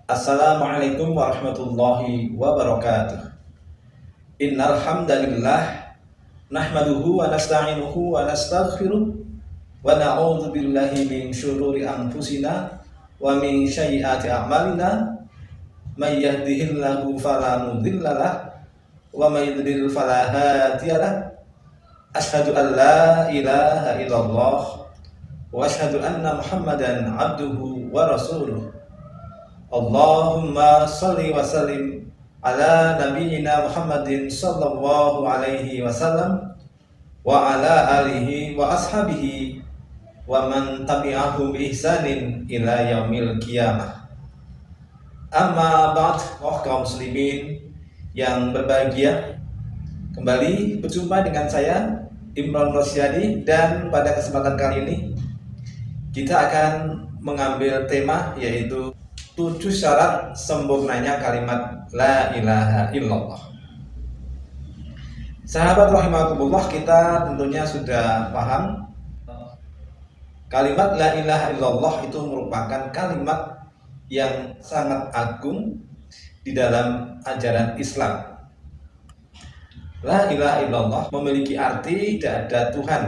Assalamualaikum warahmatullahi wabarakatuh. Innal hamdalillah nahmaduhu wa nasta'inuhu wa nastaghfiruh wa na'udzu billahi min syururi anfusina wa min sayyiati a'malina. May yahdihillahu fala mudhillalah wa may yudlil fala hadiyalah. Asyhadu an la ilaha illallah wa asyhadu anna Muhammadan abduhu wa rasuluh. Allahumma sholli wa sallim ala nabiyyina Muhammadin sallallahu alaihi wasallam wa ala alihi wa ashabihi wa man tabi'ahum bi ihsanin ila yaumil qiyamah. Amma ba'd, kaum muslimin yang berbahagia, kembali berjumpa dengan saya Imran Rosyadi, dan pada kesempatan kali ini kita akan mengambil tema yaitu 7 syarat sempurnanya kalimat La ilaha illallah. Sahabat rahimakumullah, kita tentunya sudah paham kalimat La ilaha illallah itu merupakan kalimat yang sangat agung di dalam ajaran Islam. La ilaha illallah memiliki arti tidak ada Tuhan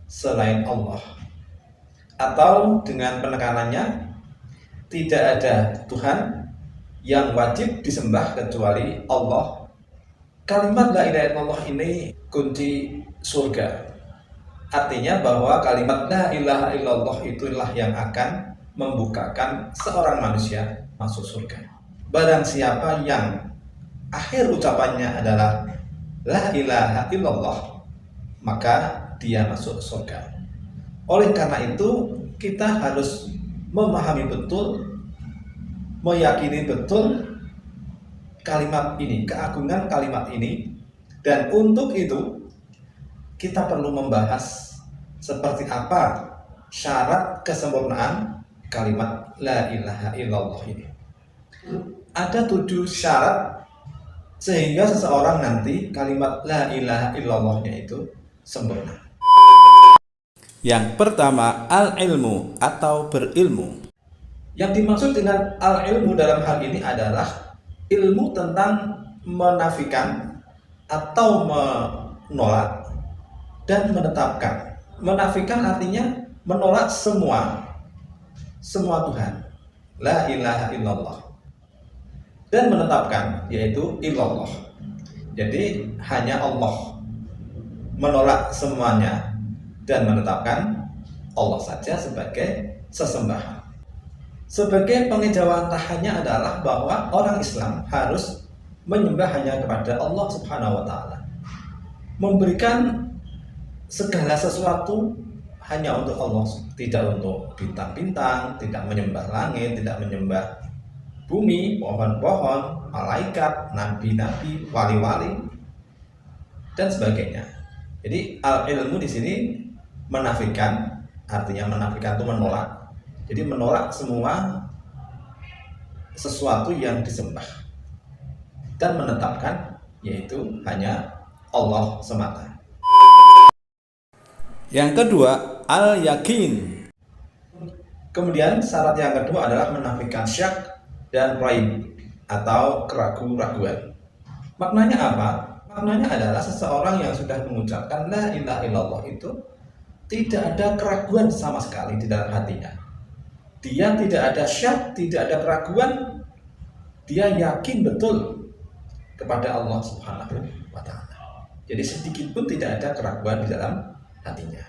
selain Allah, atau dengan penekanannya, tidak ada Tuhan yang wajib disembah kecuali Allah. Kalimat La ilaha illallah ini kunci surga. Artinya bahwa kalimat La ilaha illallah itulah yang akan membukakan seorang manusia masuk surga. Barang siapa yang akhir ucapannya adalah La ilaha illallah, maka dia masuk surga. Oleh karena itu, kita harus memahami betul, meyakini betul kalimat ini, keagungan kalimat ini, dan untuk itu kita perlu membahas seperti apa syarat kesempurnaan kalimat La ilaha illallah ini. Ada 7 syarat sehingga seseorang nanti kalimat La ilaha illallahnya itu sempurna. Yang pertama, al-ilmu atau berilmu. Yang dimaksud dengan al-ilmu dalam hal ini adalah ilmu tentang menafikan atau menolak dan menetapkan. Menafikan artinya menolak semua Tuhan, La ilaha illallah. Dan menetapkan yaitu illallah. Jadi hanya Allah. Menolak semuanya dan menetapkan Allah saja sebagai sesembahan. Sebagai pengejawantahannya adalah bahwa orang Islam harus menyembah hanya kepada Allah Subhanahu wa Ta'ala, memberikan segala sesuatu hanya untuk Allah, tidak untuk bintang-bintang, tidak menyembah langit, tidak menyembah bumi, pohon-pohon, malaikat, nabi-nabi, wali-wali, dan sebagainya. Jadi al-ilmu di sini menafikan, artinya menafikan itu menolak. Jadi menolak semua sesuatu yang disembah dan menetapkan yaitu hanya Allah semata. Yang kedua, al-yakin. Kemudian syarat yang kedua adalah menafikan syak dan raib atau keraguan-raguan. Maknanya apa? Maknanya adalah seseorang yang sudah mengucapkan La ilaha illallah itu tidak ada keraguan sama sekali di dalam hatinya. Dia tidak ada syak, tidak ada keraguan. Dia yakin betul kepada Allah Subhanahu wa Ta'ala. Jadi sedikit pun tidak ada keraguan di dalam hatinya.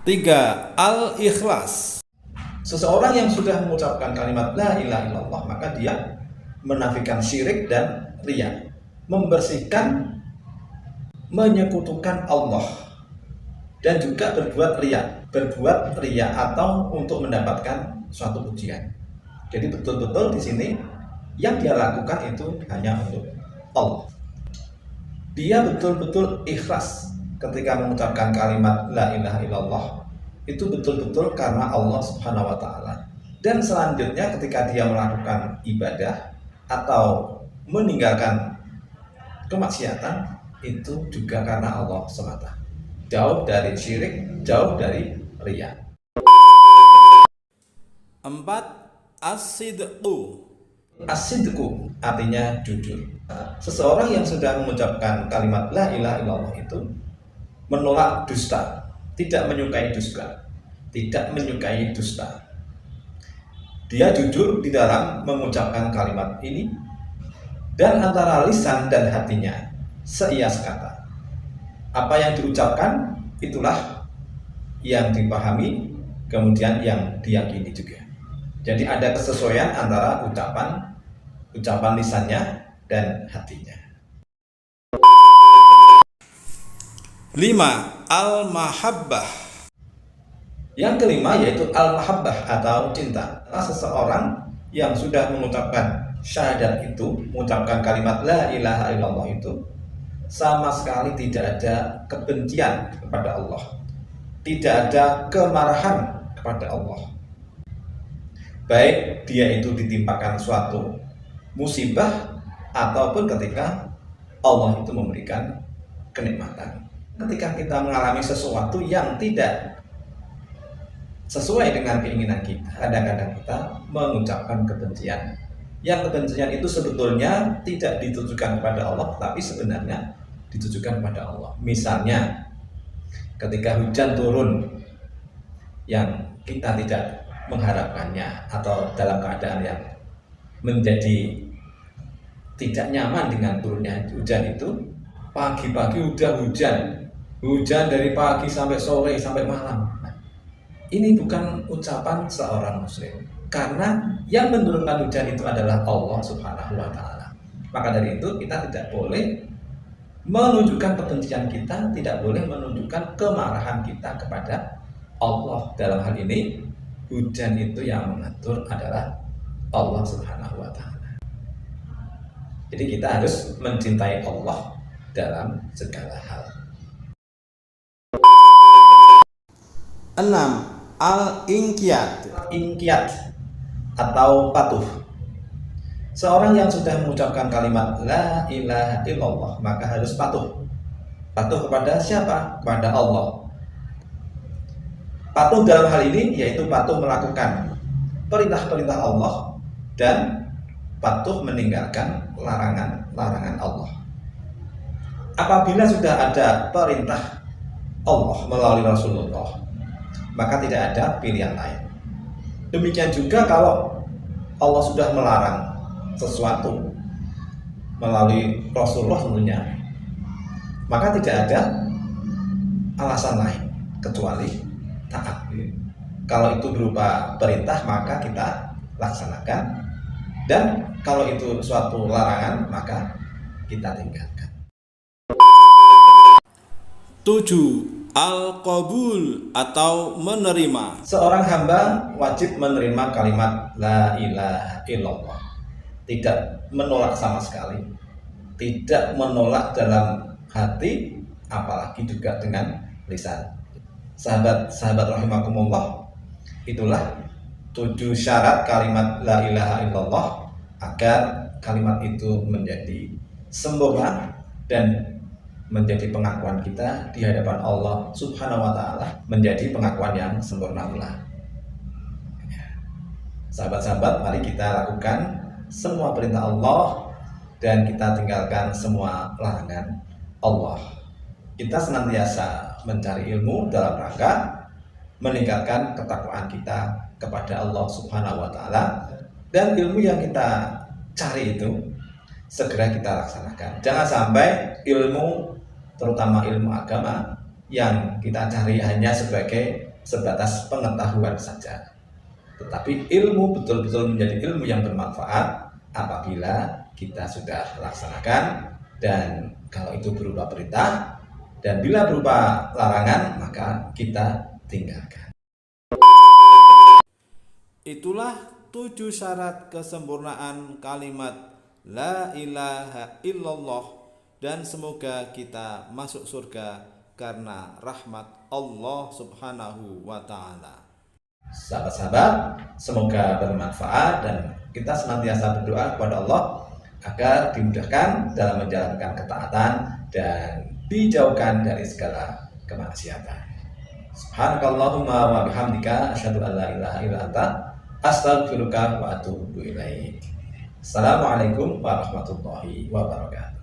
3. Al-ikhlas. Seseorang yang sudah mengucapkan kalimat La ilaha illallah, maka dia menafikan syirik dan riya, membersihkan, menyekutukan Allah, dan juga berbuat riya atau untuk mendapatkan suatu pujian. Jadi betul-betul di sini yang dia lakukan itu hanya untuk Allah. Dia betul-betul ikhlas ketika mengucapkan kalimat La ilaha illallah, itu betul-betul karena Allah Subhanahu wa Ta'ala. Dan selanjutnya ketika dia melakukan ibadah atau meninggalkan kemaksiatan, itu juga karena Allah semata. Jauh dari syirik, jauh dari riya. 4. As-sidqu. As-sidqu artinya jujur. Seseorang yang sudah mengucapkan kalimat la ilaha illallah itu menolak dusta, tidak menyukai dusta, tidak menyukai dusta. Dia jujur di dalam mengucapkan kalimat ini, dan antara lisan dan hatinya seia sekata. Apa yang diucapkan itulah yang dipahami, kemudian yang diyakini juga. Jadi ada kesesuaian antara ucapan lisannya dan hatinya. 5. Al-mahabbah. Yang kelima yaitu al-mahabbah atau cinta. Seseorang yang sudah mengucapkan syahadat itu, mengucapkan kalimat la ilaha illallah itu, sama sekali tidak ada kebencian kepada Allah, tidak ada kemarahan kepada Allah. Baik dia itu ditimpakan suatu musibah ataupun ketika Allah itu memberikan kenikmatan. Ketika kita mengalami sesuatu yang tidak sesuai dengan keinginan kita, kadang-kadang kita mengucapkan kebencian. Yang kebencian itu sebetulnya tidak ditujukan kepada Allah, tapi sebenarnya ditujukan kepada Allah. Misalnya ketika hujan turun yang kita tidak mengharapkannya, atau dalam keadaan yang menjadi tidak nyaman dengan turunnya hujan itu, pagi-pagi udah hujan dari pagi sampai sore sampai malam. Ini bukan ucapan seorang muslim, karena yang menurunkan hujan itu adalah Allah Subhanahu wa Ta'ala. Maka dari itu kita tidak boleh menunjukkan kebencian kita, tidak boleh menunjukkan kemarahan kita kepada Allah. Dalam hal ini hujan itu yang mengatur adalah Allah Subhanahu wa Ta'ala. Jadi kita harus mencintai Allah dalam segala hal. 6. Al-inqiyad. Inqiyad atau patuh. Seorang yang sudah mengucapkan kalimat la ilaha illallah maka harus patuh. Patuh kepada siapa? Kepada Allah. Patuh dalam hal ini yaitu patuh melakukan perintah-perintah Allah dan patuh meninggalkan larangan-larangan Allah. Apabila sudah ada perintah Allah melalui Rasulullah, maka tidak ada pilihan lain. Demikian juga kalau Allah sudah melarang sesuatu melalui Rasulullah tentunya, maka tidak ada alasan lain kecuali taat. Kalau itu berupa perintah maka kita laksanakan, dan kalau itu suatu larangan maka kita tinggalkan. 7. Al-qabul atau menerima. Seorang hamba wajib menerima kalimat la ilaha illallah, tidak menolak sama sekali, tidak menolak dalam hati, apalagi juga dengan lisan. Sahabat-sahabat rahimakumullah, itulah 7 syarat kalimat la ilaha illallah agar kalimat itu menjadi sempurna dan menjadi pengakuan kita di hadapan Allah Subhanahu wa Ta'ala, menjadi pengakuan yang sempurna pula. Sahabat-sahabat, mari kita lakukan semua perintah Allah dan kita tinggalkan semua larangan Allah. Kita senantiasa mencari ilmu dalam rangka meningkatkan ketakwaan kita kepada Allah Subhanahu wa Ta'ala, dan ilmu yang kita cari itu segera kita laksanakan. Jangan sampai ilmu, terutama ilmu agama, yang kita cari hanya sebatas pengetahuan saja, tetapi ilmu betul-betul menjadi ilmu yang bermanfaat apabila kita sudah laksanakan, dan kalau itu berupa perintah, dan bila berupa larangan maka kita tinggalkan. Itulah 7 syarat kesempurnaan kalimat la ilaha illallah, dan semoga kita masuk surga karena rahmat Allah Subhanahu wa Ta'ala. Sahabat-sahabat, semoga bermanfaat dan kita senantiasa berdoa kepada Allah agar dimudahkan dalam menjalankan ketaatan dan dijauhkan dari segala kemaksiatan. Subhanakallahumma wa bihamdika asyhadu an la ilaha illa anta Astaghfiruka wa atubu ilaik. Assalamualaikum warahmatullahi wabarakatuh.